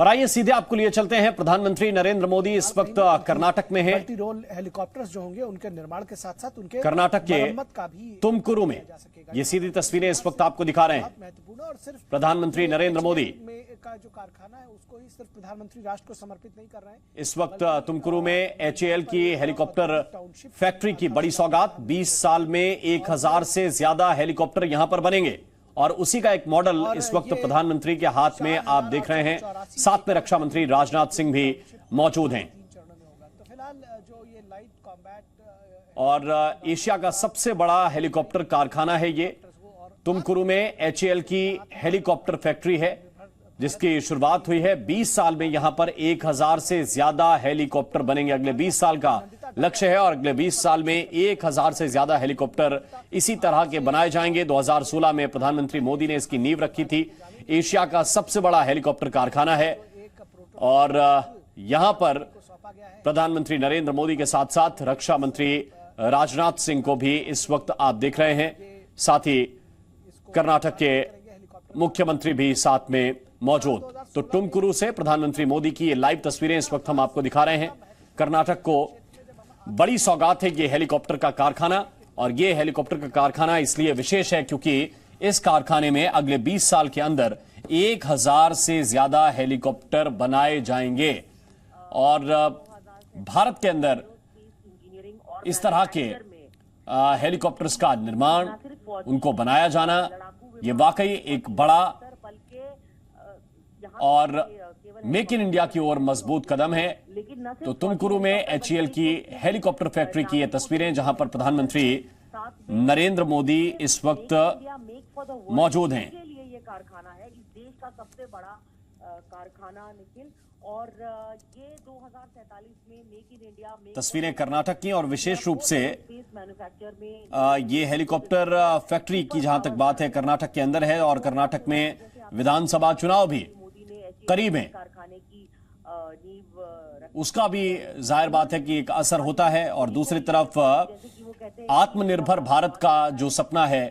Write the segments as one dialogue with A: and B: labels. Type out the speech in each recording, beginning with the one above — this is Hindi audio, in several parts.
A: और आइए सीधे आपको लिए चलते हैं। प्रधानमंत्री नरेंद्र मोदी इस वक्त कर्नाटक में हैं।
B: मल्टी रोल हेलीकॉप्टर्स जो होंगे उनके निर्माण के साथ साथ उनके
A: कर्नाटक के
B: मरम्मत का भी
A: तुमकुरु में ये सीधी तस्वीरें इस वक्त आपको दिखा रहे हैं।
B: महत्वपूर्ण और सिर्फ
A: प्रधानमंत्री नरेंद्र मोदी
B: का जो कारखाना है उसको ही सिर्फ प्रधानमंत्री राष्ट्र को समर्पित नहीं कर रहे हैं।
A: इस वक्त तुमकुरु में HAL की हेलीकॉप्टर फैक्ट्री की बड़ी सौगात। 20 साल में 1000 से ज्यादा हेलीकॉप्टर यहां पर बनेंगे और उसी का एक मॉडल इस वक्त प्रधानमंत्री के हाथ में आप देख रहे हैं। साथ में रक्षा मंत्री राजनाथ सिंह भी मौजूद हैं।
B: तो फिलहाल जो ये लाइट कॉम्बैट
A: और एशिया का सबसे बड़ा हेलीकॉप्टर कारखाना है ये। तुमकुरु में HAL की हेलीकॉप्टर फैक्ट्री है जिसकी शुरुआत हुई है। 20 साल में यहां पर 1000 से ज्यादा हेलीकॉप्टर बनेंगे। अगले 20 साल का लक्ष्य है और अगले 20 साल में 1000 से ज्यादा हेलीकॉप्टर इसी तरह के बनाए जाएंगे। 2016 में प्रधानमंत्री मोदी ने इसकी नींव रखी थी। एशिया का सबसे बड़ा हेलीकॉप्टर कारखाना है और यहां पर प्रधानमंत्री नरेंद्र मोदी के साथ साथ रक्षा मंत्री राजनाथ सिंह को भी इस वक्त आप देख रहे हैं। साथ ही कर्नाटक के मुख्यमंत्री भी साथ में मौजूद। तो तुमकुरु से प्रधानमंत्री मोदी की ये लाइव तस्वीरें इस वक्त हम आपको दिखा रहे हैं। कर्नाटक को बड़ी सौगात है ये हेलीकॉप्टर का कारखाना और ये हेलीकॉप्टर का कारखाना इसलिए विशेष है क्योंकि इस कारखाने में अगले 20 साल के अंदर 1000 से ज्यादा हेलीकॉप्टर बनाए जाएंगे और भारत के अंदर इस तरह के हेलीकॉप्टर्स का निर्माण, उनको बनाया जाना, ये वाकई एक बड़ा और मेक इन इंडिया की ओर मजबूत कदम है। तो तुमकुरु में HAL की हेलीकॉप्टर फैक्ट्री की ये तस्वीरें जहां पर प्रधानमंत्री नरेंद्र मोदी इस वक्त मौजूद हैं।
C: ये कारखाना है इस देश का सबसे बड़ा कारखाना निखिल और ये 2047 में मेक इन इंडिया
A: तस्वीरें कर्नाटक की और विशेष रूप से
C: मैन्युफैक्चर में
A: ये हेलीकॉप्टर फैक्ट्री की जहां तक बात है कर्नाटक के अंदर है और कर्नाटक में विधानसभा चुनाव भी करीब है। उसका भी जाहिर बात है कि एक असर होता है और दूसरी तरफ आत्मनिर्भर भारत का जो सपना है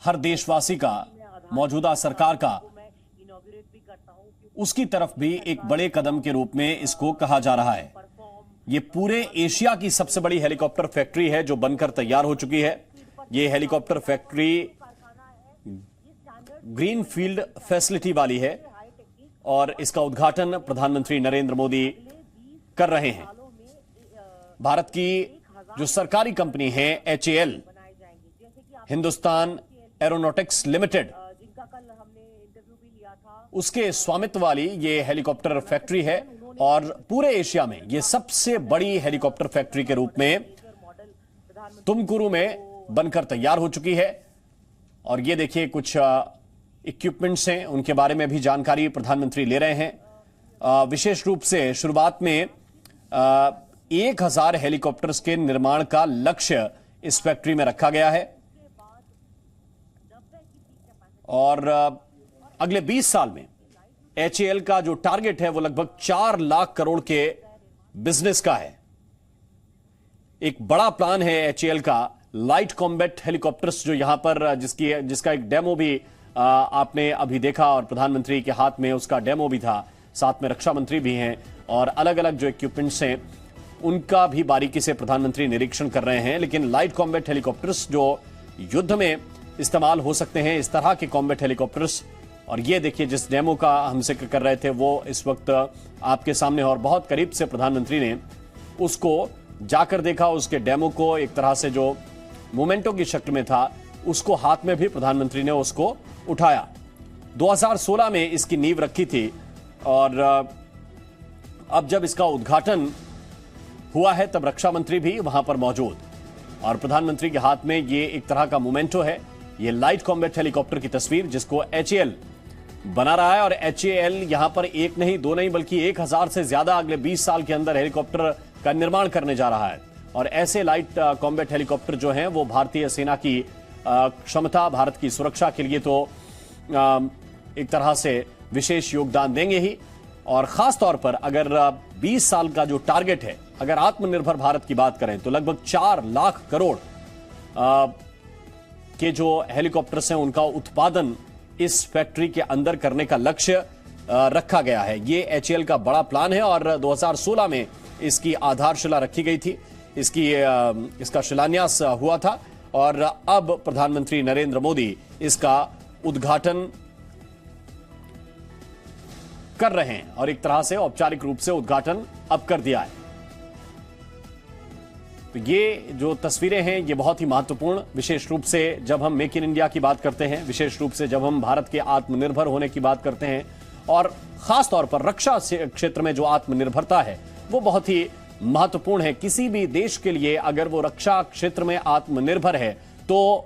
A: हर देशवासी का, मौजूदा सरकार का, उसकी तरफ भी एक बड़े कदम के रूप में इसको कहा जा रहा है। ये पूरे एशिया की सबसे बड़ी हेलीकॉप्टर फैक्ट्री है जो बनकर तैयार हो चुकी है। ये helicopter factory green field facility वाली है और इसका उद्घाटन प्रधानमंत्री नरेंद्र मोदी कर रहे हैं। भारत की जो सरकारी कंपनी है HAL, हिंदुस्तान एरोनॉटिक्स लिमिटेड, उसके स्वामित्व वाली ये हेलीकॉप्टर फैक्ट्री है और पूरे एशिया में ये सबसे बड़ी हेलीकॉप्टर फैक्ट्री के रूप में तुमकुरु में बनकर तैयार हो चुकी है। और ये देखिए कुछ इक्विपमेंट्स हैं, उनके बारे में भी जानकारी प्रधानमंत्री ले रहे हैं। विशेष रूप से शुरुआत में 1000 हेलीकॉप्टर्स के निर्माण का लक्ष्य इस फैक्ट्री में रखा गया है और अगले 20 साल में HAL का जो टारगेट है वो लगभग 4 लाख करोड़ के बिजनेस का है। एक बड़ा प्लान है HAL का। लाइट कॉम्बैट हेलीकॉप्टर्स जो यहां पर जिसका एक डेमो भी आपने अभी देखा और प्रधानमंत्री के हाथ में उसका डेमो भी था, साथ में रक्षा मंत्री भी हैं और अलग अलग जो इक्विपमेंट्स हैं उनका भी बारीकी से प्रधानमंत्री निरीक्षण कर रहे हैं। लेकिन लाइट कॉम्बैट हेलीकॉप्टर्स जो युद्ध में इस्तेमाल हो सकते हैं, इस तरह के कॉम्बैट हेलीकॉप्टर्स, और ये देखिए जिस डेमो का हम जिक्र कर रहे थे वो इस वक्त आपके सामने और बहुत करीब से प्रधानमंत्री ने उसको जाकर देखा। उसके डेमो को एक तरह से जो मोमेंटो की शक्ल में था उसको हाथ में भी प्रधानमंत्री ने उसको उठाया। 2016 में इसकी नींव रखी थी और अब जब इसका उद्घाटन हुआ है तब रक्षा मंत्री भी वहां पर मौजूद और प्रधानमंत्री के हाथ में ये एक तरह का मोमेंटो है। ये लाइट कॉम्बैट हेलीकॉप्टर की तस्वीर जिसको HAL बना रहा है और HAL यहां पर एक नहीं, दो नहीं, बल्कि 1000 से ज्यादा अगले 20 साल के अंदर हेलीकॉप्टर का निर्माण करने जा रहा है। और ऐसे लाइट कॉम्बैट हेलीकॉप्टर जो हैं वो भारतीय सेना की क्षमता, भारत की सुरक्षा के लिए तो एक तरह से विशेष योगदान देंगे ही। और खास तौर पर अगर 20 साल का जो टारगेट है, अगर आत्मनिर्भर भारत की बात करें तो लगभग 4 लाख करोड़ के जो हेलीकॉप्टर्स हैं उनका उत्पादन इस फैक्ट्री के अंदर करने का लक्ष्य रखा गया है। ये एचएएल का बड़ा प्लान है और 2016 में इसकी आधारशिला रखी गई थी, इसका शिलान्यास हुआ था और अब प्रधानमंत्री नरेंद्र मोदी इसका उद्घाटन कर रहे हैं और एक तरह से औपचारिक रूप से उद्घाटन अब कर दिया है। तो ये जो तस्वीरें हैं ये बहुत ही महत्वपूर्ण, विशेष रूप से जब हम मेक इन इंडिया की बात करते हैं, विशेष रूप से जब हम भारत के आत्मनिर्भर होने की बात करते हैं और खास तौर पर रक्षा क्षेत्र में जो आत्मनिर्भरता है वो बहुत ही महत्वपूर्ण है। किसी भी देश के लिए अगर वो रक्षा क्षेत्र में आत्मनिर्भर है तो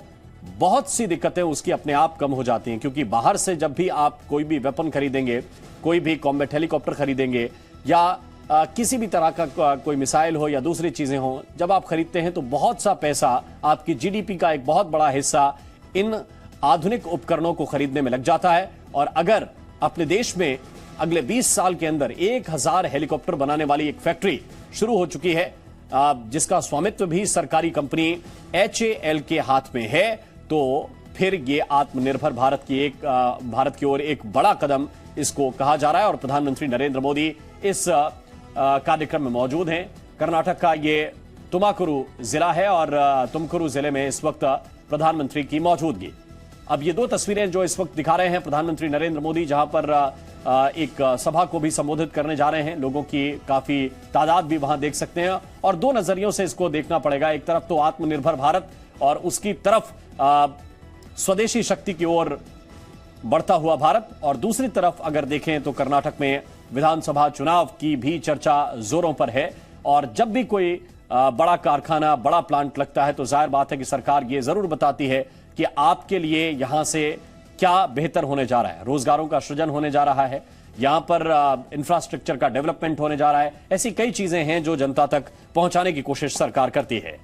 A: बहुत सी दिक्कतें उसकी अपने आप कम हो जाती हैं, क्योंकि बाहर से जब भी आप कोई भी वेपन खरीदेंगे, कोई भी कॉम्बैट हेलीकॉप्टर खरीदेंगे या किसी भी तरह का कोई मिसाइल हो या दूसरी चीजें हो, जब आप खरीदते हैं तो बहुत सा पैसा, आपकी जीडीपी का एक बहुत बड़ा हिस्सा इन आधुनिक उपकरणों को खरीदने में लग जाता है। और अगर अपने देश में अगले 20 साल के अंदर 1000 हेलीकॉप्टर बनाने वाली एक फैक्ट्री शुरू हो चुकी है, जिसका स्वामित्व भी सरकारी कंपनी एचएएल के हाथ में है, तो फिर ये आत्मनिर्भर भारत की ओर एक बड़ा कदम इसको कहा जा रहा है। और प्रधानमंत्री नरेंद्र मोदी इस कार्यक्रम में मौजूद हैं। कर्नाटक का ये तुमाकुरु जिला है और तुमकुरु जिले में इस वक्त प्रधानमंत्री की मौजूदगी। अब ये दो तस्वीरें जो इस वक्त दिखा रहे हैं प्रधानमंत्री नरेंद्र मोदी, जहां पर एक सभा को भी संबोधित करने जा रहे हैं, लोगों की काफी तादाद भी वहां देख सकते हैं और दो नजरियों से इसको देखना पड़ेगा। एक तरफ तो आत्मनिर्भर भारत और उसकी तरफ स्वदेशी शक्ति की ओर बढ़ता हुआ भारत, और दूसरी तरफ अगर देखें तो कर्नाटक में विधानसभा चुनाव की भी चर्चा जोरों पर है। और जब भी कोई बड़ा कारखाना, बड़ा प्लांट लगता है तो जाहिर बात है कि सरकार ये जरूर बताती है कि आपके लिए यहां से क्या बेहतर होने जा रहा है। रोजगारों का सृजन होने जा रहा है, यहां पर इंफ्रास्ट्रक्चर का डेवलपमेंट होने जा रहा है। ऐसी कई चीजें हैं जो जनता तक पहुंचाने की कोशिश सरकार करती है।